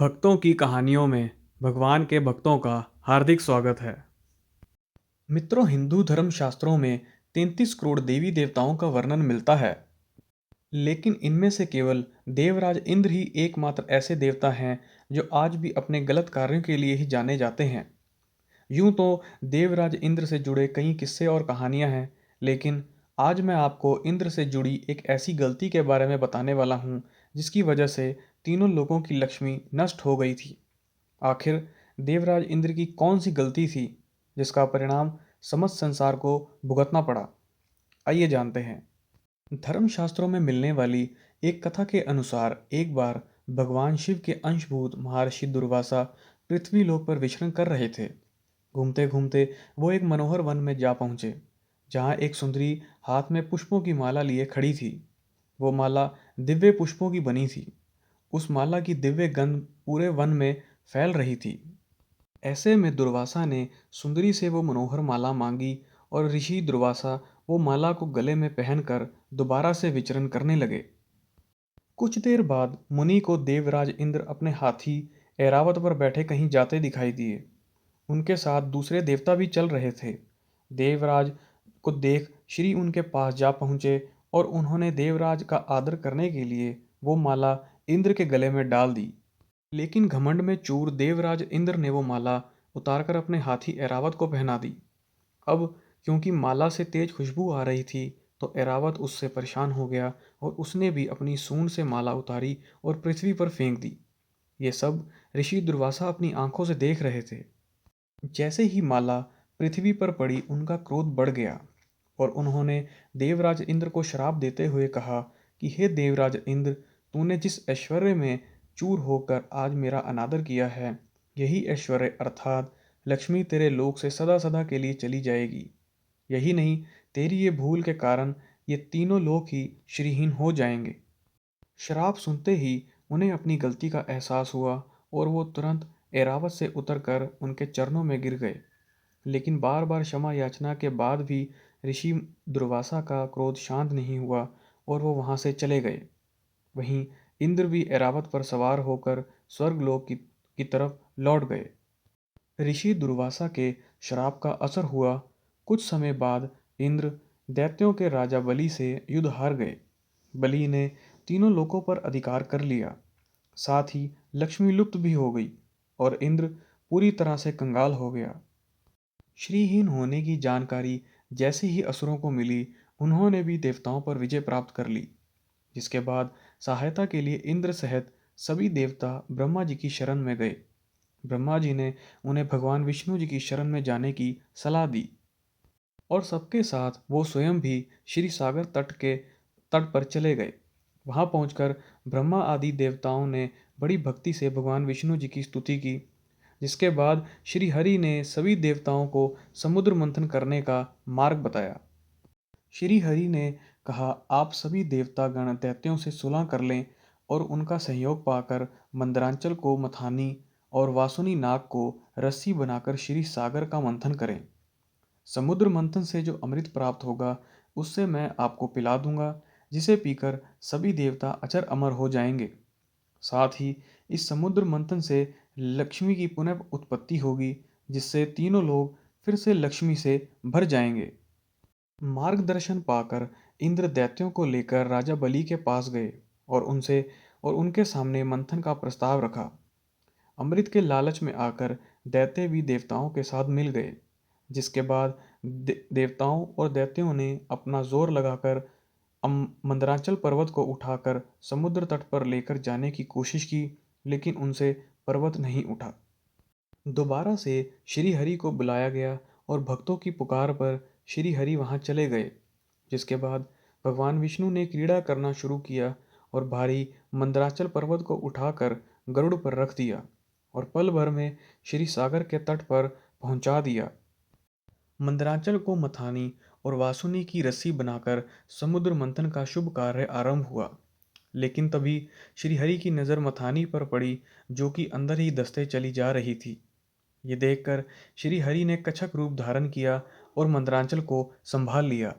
भक्तों की कहानियों में भगवान के भक्तों का हार्दिक स्वागत है। मित्रों, हिंदू धर्म शास्त्रों में 33 करोड़ देवी देवताओं का वर्णन मिलता है। लेकिन इनमें से केवल देवराज इंद्र ही एकमात्र ऐसे देवता हैं जो आज भी अपने गलत कार्यों के लिए ही जाने जाते हैं। यूं तो देवराज इंद्र से जुड़े कई किस्से और कहानियां हैं, लेकिन आज मैं आपको इंद्र से जुड़ी एक ऐसी गलती के बारे में बताने वाला हूं जिसकी वजह से तीनों लोगों की लक्ष्मी नष्ट हो गई थी। आखिर देवराज इंद्र की कौन सी गलती थी जिसका परिणाम समस्त संसार को भुगतना पड़ा? आइए जानते हैं। धर्मशास्त्रों में मिलने वाली एक कथा के अनुसार एक बार भगवान शिव के अंशभूत महर्षि दुर्वासा पृथ्वी लोक पर विचरण कर रहे थे। घूमते घूमते वो एक मनोहर वन में जा पहुंचे, जहां एक सुंदरी हाथ में पुष्पों की माला लिए खड़ी थी। वो माला दिव्य पुष्पों की बनी थी। उस माला की दिव्य गंध पूरे वन में फैल रही थी। ऐसे में दुर्वासा ने सुंदरी से वो मनोहर माला मांगी और ऋषि दुर्वासा वो माला को गले में पहनकर दोबारा से विचरण करने लगे। कुछ देर बाद मुनि को देवराज इंद्र अपने हाथी ऐरावत पर बैठे कहीं जाते दिखाई दिए। उनके साथ दूसरे देवता भी चल रहे थे। देवराज को देख श्री उनके पास जा पहुंचे और उन्होंने देवराज का आदर करने के लिए वो माला इंद्र के गले में डाल दी। लेकिन घमंड में चूर देवराज इंद्र ने वो माला उतारकर अपने हाथी ऐरावत को पहना दी। अब क्योंकि माला से तेज खुशबू आ रही थी, तो ऐरावत उससे परेशान हो गया और उसने भी अपनी सूंड से माला उतारी और पृथ्वी पर फेंक दी। ये सब ऋषि दुर्वासा अपनी आंखों से देख रहे थे। जैसे ही माला पृथ्वी पर पड़ी, उनका क्रोध बढ़ गया और उन्होंने देवराज इंद्र को श्राप देते हुए कहा कि हे देवराज इंद्र, तूने जिस ऐश्वर्य में चूर होकर आज मेरा अनादर किया है, यही ऐश्वर्य अर्थात लक्ष्मी तेरे लोक से सदा सदा के लिए चली जाएगी। यही नहीं, तेरी ये भूल के कारण ये तीनों लोक ही श्रीहीन हो जाएंगे। श्राप सुनते ही उन्हें अपनी गलती का एहसास हुआ और वो तुरंत एरावत से उतरकर उनके चरणों में गिर गए। लेकिन बार बार क्षमा याचना के बाद भी ऋषि दुर्वासा का क्रोध शांत नहीं हुआ और वो वहां से चले गए। वहीं इंद्र भी ऐरावत पर सवार होकर स्वर्गलोक की तरफ लौट गए। ऋषि दुर्वासा के श्राप का असर हुआ। कुछ समय बाद इंद्र दैत्यों के राजा बलि से युद्ध हार गए। बलि ने तीनों लोकों पर अधिकार कर लिया। साथ ही लक्ष्मी लुप्त भी हो गई और इंद्र पूरी तरह से कंगाल हो गया। श्रीहीन होने की जानकारी जैसे ही असुरों को मिली, उन्होंने भी देवताओं पर विजय प्राप्त कर ली। जिसके बाद सहायता के लिए इंद्र सहित सभी देवता ब्रह्मा जी की शरण में गए। ब्रह्मा जी ने उन्हें भगवान विष्णु जी की शरण में जाने की सलाह दी और सबके साथ वो स्वयं भी श्री सागर तट पर चले गए। वहां पहुंचकर ब्रह्मा आदि देवताओं ने बड़ी भक्ति से भगवान विष्णु जी की स्तुति की। जिसके बाद श्री हरि ने सभी देवताओं को समुद्र मंथन करने का मार्ग बताया। श्री हरि ने कहा, आप सभी देवता गण दैत्यों से सुलह कर लें और उनका सहयोग पाकर मंदरांचल को मथानी और वासुनी नाग को रस्सी बनाकर श्री सागर का मंथन करें। समुद्र मंथन से जो अमृत प्राप्त होगा, उससे मैं आपको पिला दूंगा, जिसे पीकर सभी देवता अचर अमर हो जाएंगे। साथ ही इस समुद्र मंथन से लक्ष्मी की पुनः उत्पत्ति होगी, जिससे तीनों लोग फिर से लक्ष्मी से भर जाएंगे। मार्गदर्शन पाकर इंद्र दैत्यों को लेकर राजा बलि के पास गए और उनके सामने मंथन का प्रस्ताव रखा। अमृत के लालच में आकर दैत्य भी देवताओं के साथ मिल गए। जिसके बाद देवताओं और दैत्यों ने अपना जोर लगाकर मंदराचल पर्वत को उठाकर समुद्र तट पर लेकर जाने की कोशिश की, लेकिन उनसे पर्वत नहीं उठा। दोबारा से श्री हरि को बुलाया गया और भक्तों की पुकार पर श्री हरि वहां चले गए। जिसके बाद भगवान विष्णु ने क्रीड़ा करना शुरू किया और भारी मंदराचल पर्वत को उठाकर गरुड़ पर रख दिया और पल भर में श्री सागर के तट पर पहुंचा दिया। मंदराचल को मथानी और वासुनी की रस्सी बनाकर समुद्र मंथन का शुभ कार्य आरंभ हुआ। लेकिन तभी श्री हरि की नज़र मथानी पर पड़ी, जो कि अंदर ही दस्ते चली जा रही थी। ये देखकर श्री हरि ने कछक रूप धारण किया और मंदरांचल को संभाल लिया।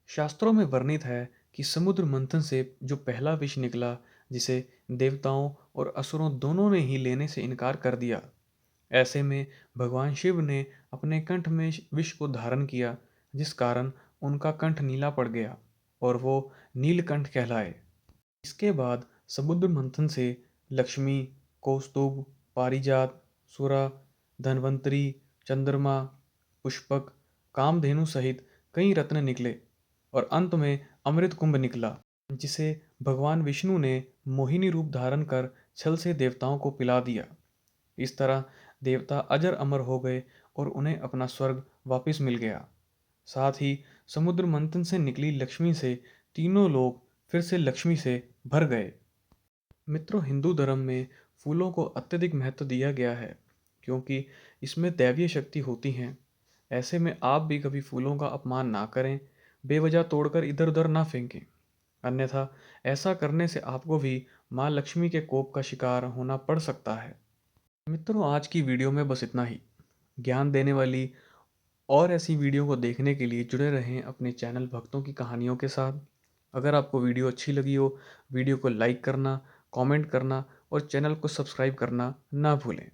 शास्त्रों में वर्णित है कि समुद्र मंथन से जो पहला विष निकला, जिसे देवताओं और असुरों दोनों ने ही लेने से इनकार कर दिया। ऐसे में भगवान शिव ने अपने कंठ में विष को धारण किया, जिस कारण उनका कंठ नीला पड़ गया और वो नीलकंठ कहलाए। इसके बाद समुद्र मंथन से लक्ष्मी, कौस्तुभ, पारिजात, सुरा, धन्वंतरी, चंद्रमा, पुष्पक, कामधेनु सहित कई रत्न निकले और अंत में अमृत कुंभ निकला, जिसे भगवान विष्णु ने मोहिनी रूप धारण कर छल से देवताओं को पिला दिया। इस तरह देवता अजर अमर हो गए और उन्हें अपना स्वर्ग वापस मिल गया। साथ ही समुद्र मंथन से निकली लक्ष्मी से तीनों लोग फिर से लक्ष्मी से भर गए। मित्रों, हिंदू धर्म में फूलों को अत्यधिक महत्व दिया गया है, क्योंकि इसमें दैवीय शक्ति होती है। ऐसे में आप भी कभी फूलों का अपमान ना करें, बेवजह तोड़कर इधर उधर ना फेंकें, अन्यथा ऐसा करने से आपको भी माँ लक्ष्मी के कोप का शिकार होना पड़ सकता है। मित्रों, आज की वीडियो में बस इतना ही। ज्ञान देने वाली और ऐसी वीडियो को देखने के लिए जुड़े रहें अपने चैनल भक्तों की कहानियों के साथ। अगर आपको वीडियो अच्छी लगी हो, वीडियो को लाइक करना, कमेंट करना और चैनल को सब्सक्राइब करना ना भूलें।